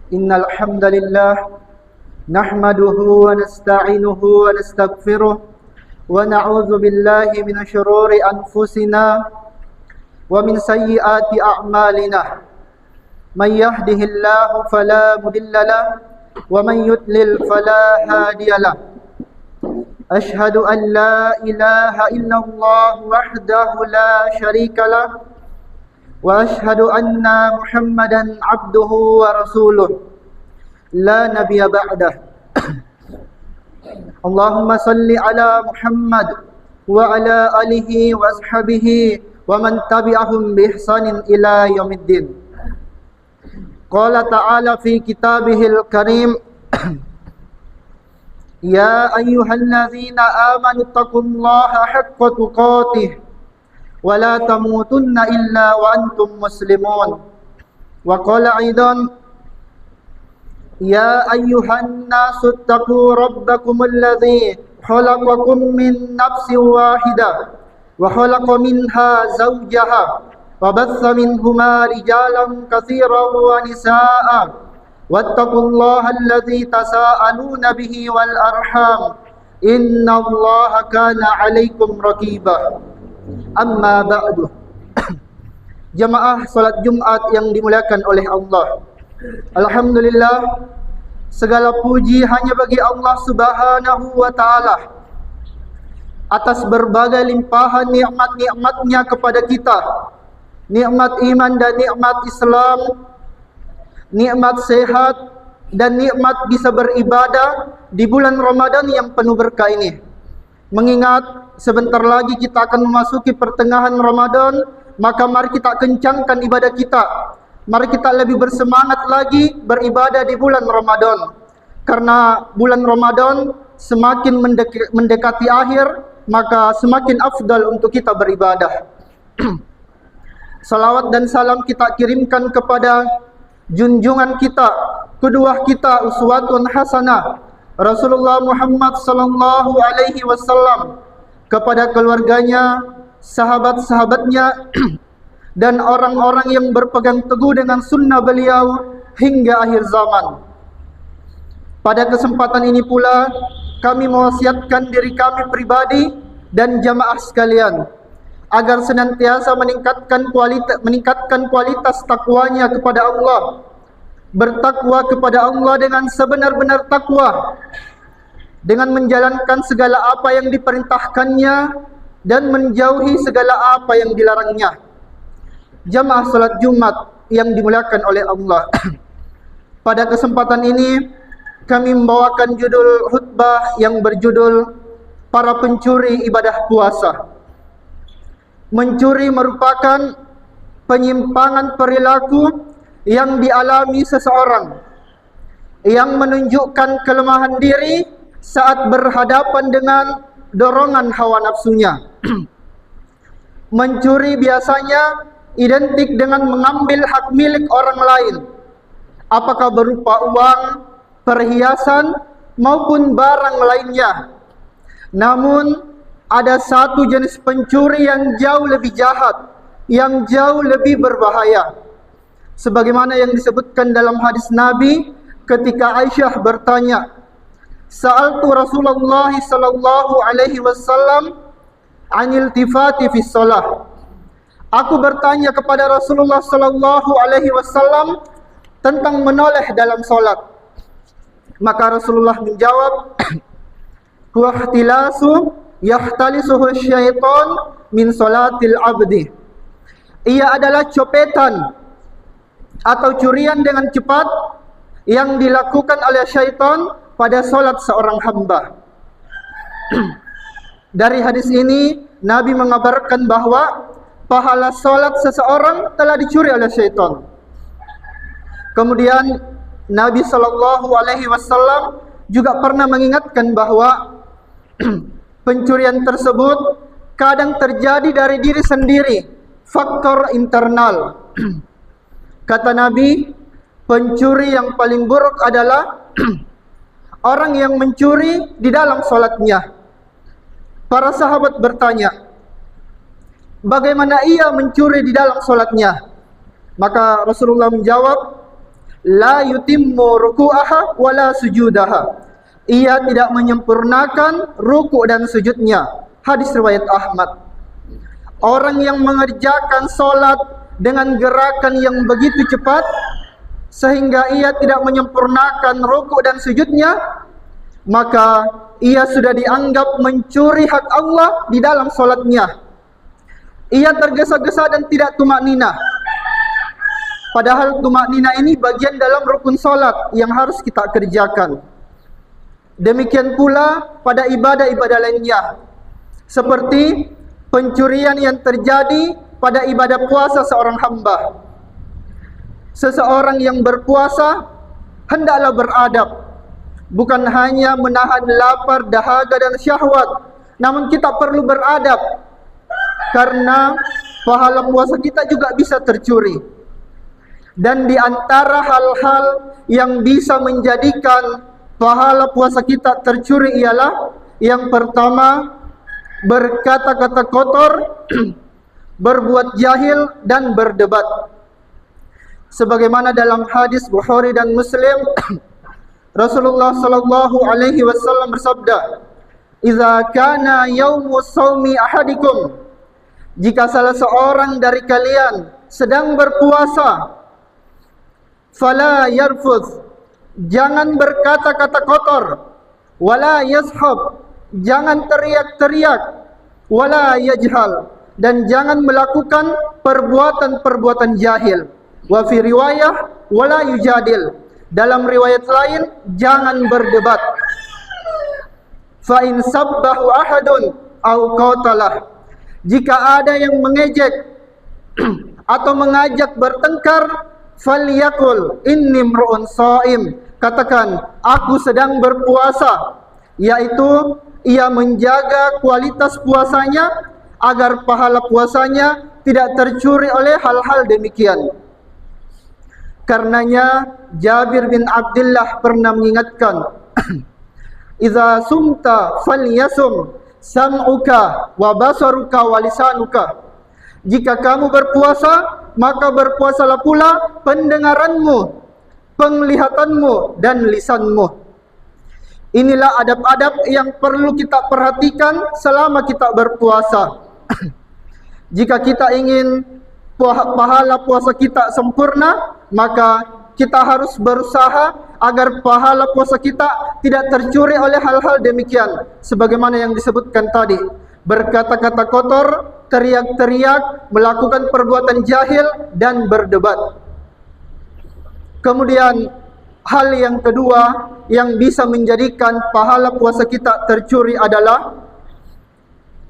Innal hamdalillah nahmaduhu wa nasta'inuhu wa nastaghfiruh wa na'udzu billahi minasy syururi anfusina wa min sayyiati a'malina. May yahdihillahu fala mudilla lahu wa man yudlil fala hadiya lahu. Ashhadu an la ilaha illallah wahdahu la syarika lahu wa ashhadu anna Muhammadan abduhu wa rasuluh la nabiyya ba'dah. Allahumma salli ala Muhammad wa ala alihi wa ashabihi wa man tabi'ahum bi ihsanin ila yaumiddin. Qala ta'ala fi kitabihil karim Ya ayyuhallazina amanu taqullaha haqqa tuqatih wa la tamutunna illa wa antum muslimun. Wa qala aidan Ya ayyuhan nasu taqu rabbakumul ladzi khalaqakum min nafsin wahidah wa khalaqa minha zawjaha wa batha minhuma rijalan katsiran wa nisaa'a wattaqullaha alladzi tasaaluna bihi wal arham innallaha kana 'alaikum raqiba. Amma ba'du. Jamaah salat Jumat yang dimuliakan oleh Allah. Alhamdulillah, segala puji hanya bagi Allah Subhanahu wa ta'ala atas berbagai limpahan nikmat-nikmatnya kepada kita. Nikmat iman dan nikmat Islam, nikmat sehat dan nikmat bisa beribadah di bulan Ramadan yang penuh berkah ini. Mengingat sebentar lagi kita akan memasuki pertengahan Ramadan, maka mari kita kencangkan ibadah kita. Mari kita lebih bersemangat lagi beribadah di bulan Ramadan. Karena bulan Ramadan semakin mendekati akhir, maka semakin afdal untuk kita beribadah. Salawat dan salam kita kirimkan kepada junjungan kita, kedua kita, uswatun hasanah, Rasulullah Muhammad sallallahu alaihi wasallam, kepada keluarganya, sahabat-sahabatnya dan orang-orang yang berpegang teguh dengan sunnah beliau hingga akhir zaman. Pada kesempatan ini pula kami mewasiatkan diri kami pribadi dan jamaah sekalian agar senantiasa meningkatkan kualitas takwanya kepada Allah, bertakwa kepada Allah dengan sebenar-benar takwa, dengan menjalankan segala apa yang diperintahkannya dan menjauhi segala apa yang dilarangnya. Jamaah salat Jumat yang dimuliakan oleh Allah. Pada kesempatan ini kami membawakan judul khutbah yang berjudul Para Pencuri Ibadah Puasa. Mencuri merupakan penyimpangan perilaku yang dialami seseorang yang menunjukkan kelemahan diri saat berhadapan dengan dorongan hawa nafsunya. Mencuri biasanya identik dengan mengambil hak milik orang lain, apakah berupa uang, perhiasan maupun barang lainnya. Namun ada satu jenis pencuri yang jauh lebih jahat, yang jauh lebih berbahaya. Sebagaimana yang disebutkan dalam hadis Nabi ketika Aisyah bertanya, Sa'altu Rasulullah sallallahu alaihi wasallam 'anil tifati fi shalah. Aku bertanya kepada Rasulullah sallallahu alaihi wasallam tentang menoleh dalam salat. Maka Rasulullah menjawab, "Huwa ihtilasu yahtalisuhu syaitan min salatil abdi." Ia adalah copetan atau curian dengan cepat yang dilakukan oleh syaitan pada salat seorang hamba. Dari hadis ini Nabi mengabarkan bahwa pahala salat seseorang telah dicuri oleh syaitan. Kemudian Nabi sallallahu alaihi wasallam juga pernah mengingatkan bahwa pencurian tersebut kadang terjadi dari diri sendiri, faktor internal. Kata Nabi, pencuri yang paling buruk adalah orang yang mencuri di dalam salatnya. Para sahabat bertanya, bagaimana ia mencuri di dalam salatnya? Maka Rasulullah menjawab, la yutimmu ruku'aha wala sujudaha. Ia tidak menyempurnakan ruku' dan sujudnya. Hadis riwayat Ahmad. Orang yang mengerjakan solat dengan gerakan yang begitu cepat sehingga ia tidak menyempurnakan ruku' dan sujudnya, maka ia sudah dianggap mencuri hak Allah di dalam solatnya. Ia tergesa-gesa dan tidak tumakninah. Padahal tumakninah ini bagian dalam rukun solat yang harus kita kerjakan. Demikian pula pada ibadah-ibadah lainnya, seperti pencurian yang terjadi pada ibadah puasa seorang hamba. Seseorang yang berpuasa hendaklah beradab, bukan hanya menahan lapar, dahaga dan syahwat, namun kita perlu beradab, karena pahala puasa kita juga bisa tercuri. Dan di antara hal-hal yang bisa menjadikan pahala puasa kita tercuri ialah yang pertama, berkata-kata kotor, berbuat jahil dan berdebat. Sebagaimana dalam hadis Bukhari dan Muslim, Rasulullah sallallahu alaihi wasallam bersabda, "Idza kana yaumu shaumi ahadikum," jika salah seorang dari kalian sedang berpuasa, fala yarfuth, jangan berkata-kata kotor, wala yashab, jangan teriak-teriak, wala yajhal, dan jangan melakukan perbuatan-perbuatan jahil. Wa fi riwayah wala yujadil, dalam riwayat lain jangan berdebat. Fa in sabbahu ahadun au qatalah, jika ada yang mengejek atau mengajak bertengkar, falyaqul inni mru'un shaim, katakan aku sedang berpuasa, yaitu ia menjaga kualitas puasanya agar pahala puasanya tidak tercuri oleh hal-hal demikian. Karenanya Jabir bin Abdullah pernah mengingatkan, "Idza sumta falyasum sam'uka wa basaruka wa lisanuka." Jika kamu berpuasa, maka berpuasalah pula pendengaranmu, penglihatanmu dan lisanmu. Inilah adab-adab yang perlu kita perhatikan selama kita berpuasa. Jika kita ingin pahala puasa kita sempurna, maka kita harus berusaha agar pahala puasa kita tidak tercuri oleh hal-hal demikian, sebagaimana yang disebutkan tadi, berkata-kata kotor, teriak-teriak, melakukan perbuatan jahil dan berdebat. Kemudian hal yang kedua yang bisa menjadikan pahala puasa kita tercuri adalah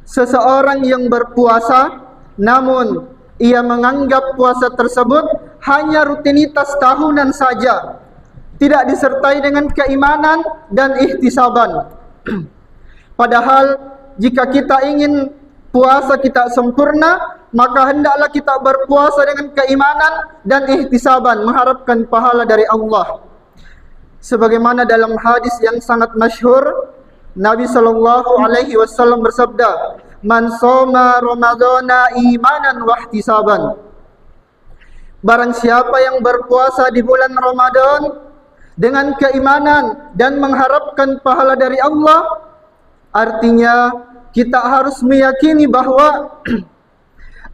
seseorang yang berpuasa namun ia menganggap puasa tersebut hanya rutinitas tahunan saja, tidak disertai dengan keimanan dan ihtisaban. Padahal jika kita ingin puasa kita sempurna, maka hendaklah kita berpuasa dengan keimanan dan ihtisaban, mengharapkan pahala dari Allah. Sebagaimana dalam hadis yang sangat masyhur, Nabi sallallahu alaihi wasallam bersabda, "Man shoma Ramadhana imanan wa ihtisaban." Barang siapa yang berpuasa di bulan Ramadan dengan keimanan dan mengharapkan pahala dari Allah, artinya kita harus meyakini bahwa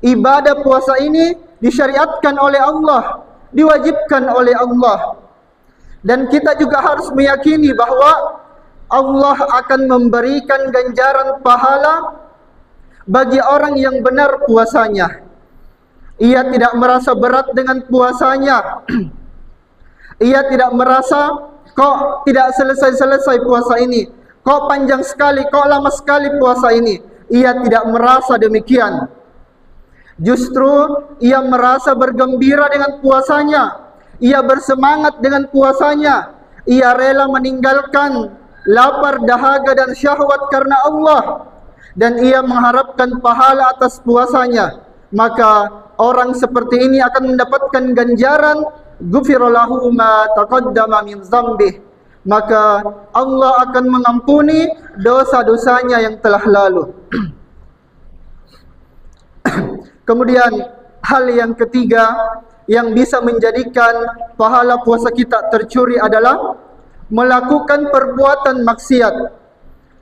ibadah puasa ini disyariatkan oleh Allah, diwajibkan oleh Allah. Dan kita juga harus meyakini bahwa Allah akan memberikan ganjaran pahala bagi orang yang benar puasanya. Ia tidak merasa berat dengan puasanya. Ia tidak merasa, kok tidak selesai-selesai puasa ini, kok panjang sekali, kok lama sekali puasa ini. Ia tidak merasa demikian. Justru ia merasa bergembira dengan puasanya. Ia bersemangat dengan puasanya. Ia rela meninggalkan lapar, dahaga dan syahwat karena Allah, dan ia mengharapkan pahala atas puasanya. Maka orang seperti ini akan mendapatkan ganjaran ghufira lahu ma taqaddama min dzambih. Maka Allah akan mengampuni dosa-dosanya yang telah lalu. Kemudian hal yang ketiga yang bisa menjadikan pahala puasa kita tercuri adalah melakukan perbuatan maksiat.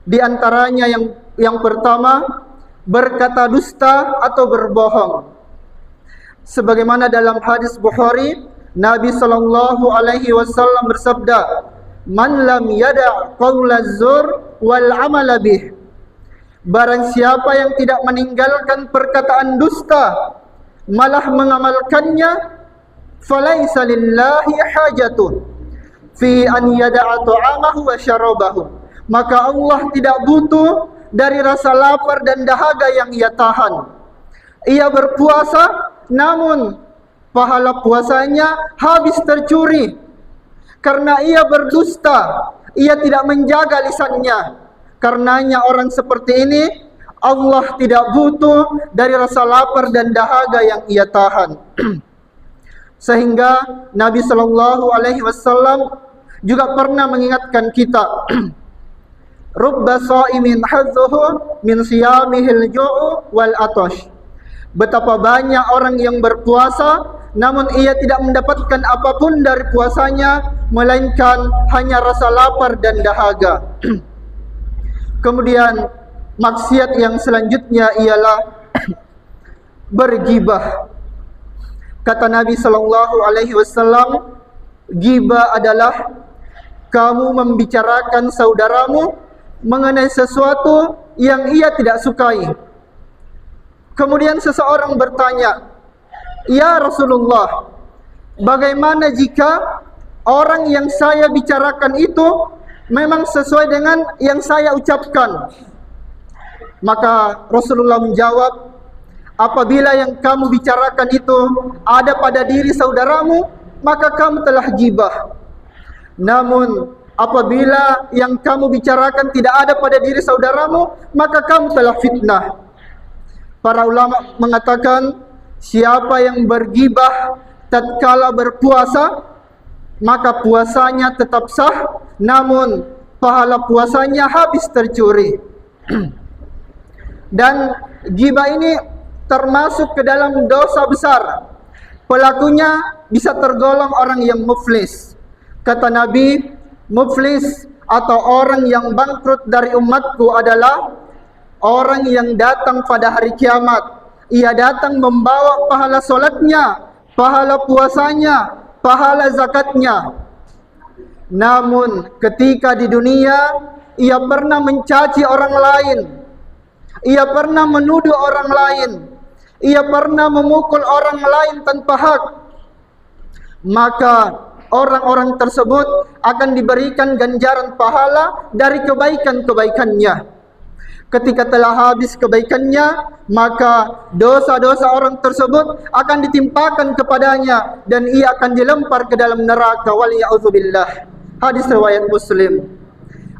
Di antaranya yang pertama, berkata dusta atau berbohong. Sebagaimana dalam hadis Bukhari, Nabi SAW bersabda, "Man lam yada' qaulaz zur wal amala bih." Barang siapa yang tidak meninggalkan perkataan dusta, malah mengamalkannya, falaisa lillahi hajatun fi an yada'a ta'amahu wa syarabahu. Maka Allah tidak butuh dari rasa lapar dan dahaga yang ia tahan. Ia berpuasa, namun pahala puasanya habis tercuri karena ia berdusta, ia tidak menjaga lisannya. Karenanya orang seperti ini Allah tidak butuh dari rasa lapar dan dahaga yang ia tahan. Sehingga Nabi SAW juga pernah mengingatkan kita, rubba sha'imin hadzuhu min siyamihil ju'u wal atash. Betapa banyak orang yang berpuasa namun ia tidak mendapatkan apapun dari puasanya melainkan hanya rasa lapar dan dahaga. Kemudian maksiat yang selanjutnya ialah bergibah. Kata Nabi SAW, gibah adalah kamu membicarakan saudaramu mengenai sesuatu yang ia tidak sukai. Kemudian seseorang bertanya, "Ya Rasulullah, bagaimana jika orang yang saya bicarakan itu memang sesuai dengan yang saya ucapkan?" Maka Rasulullah menjawab, apabila yang kamu bicarakan itu ada pada diri saudaramu, maka kamu telah gibah. Namun apabila yang kamu bicarakan tidak ada pada diri saudaramu, maka kamu telah fitnah. Para ulama mengatakan, siapa yang bergibah tatkala berpuasa, maka puasanya tetap sah, namun pahala puasanya habis tercuri. Dan gibah ini termasuk ke dalam dosa besar. Pelakunya bisa tergolong orang yang muflis. Kata Nabi, muflis atau orang yang bangkrut dari umatku adalah orang yang datang pada hari kiamat. Ia datang membawa pahala solatnya, pahala puasanya, pahala zakatnya. Namun ketika di dunia ia pernah mencaci orang lain, ia pernah menuduh orang lain, ia pernah memukul orang lain tanpa hak, maka orang-orang tersebut akan diberikan ganjaran pahala dari kebaikan-kebaikannya. Ketika telah habis kebaikannya, maka dosa-dosa orang tersebut akan ditimpakan kepadanya dan ia akan dilempar ke dalam neraka. Waliya'udzubillah. Hadis riwayat Muslim.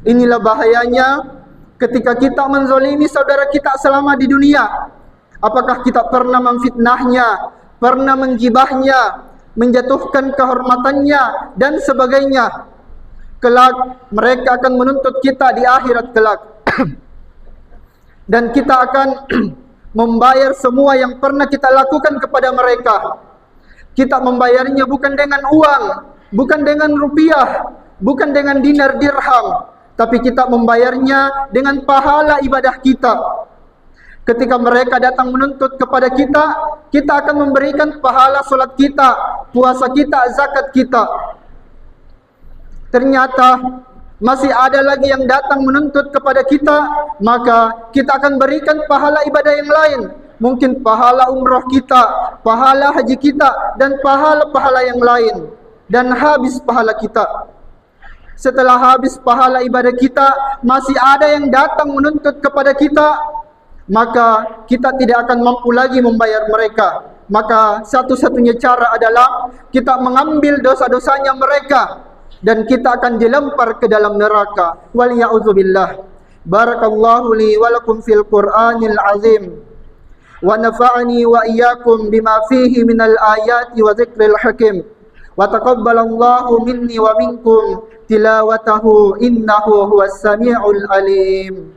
Inilah bahayanya ketika kita menzalimi saudara kita selama di dunia. Apakah kita pernah memfitnahnya, pernah menggibahnya, menjatuhkan kehormatannya dan sebagainya. Kelak mereka akan menuntut kita di akhirat kelak. Dan kita akan membayar semua yang pernah kita lakukan kepada mereka. Kita membayarnya bukan dengan uang, bukan dengan rupiah, bukan dengan dinar dirham, tapi kita membayarnya dengan pahala ibadah kita. Ketika mereka datang menuntut kepada kita, kita akan memberikan pahala solat kita, puasa kita, zakat kita. Ternyata masih ada lagi yang datang menuntut kepada kita, maka kita akan berikan pahala ibadah yang lain. Mungkin pahala umrah kita, pahala haji kita, dan pahala-pahala yang lain. Dan habis pahala kita. Setelah habis pahala ibadah kita, masih ada yang datang menuntut kepada kita, maka kita tidak akan mampu lagi membayar mereka. Maka satu-satunya cara adalah kita mengambil dosa-dosanya mereka dan kita akan dilempar ke dalam neraka. Waliya'udzubillah. Barakallahu li wa lakum fil Qur'anil azim wa nafa'ani wa iyyakum bima fihi minal ayati wa dzikril hakim wa taqabbalallahu minni wa minkum tilawatahu innahu huwas samiul alim.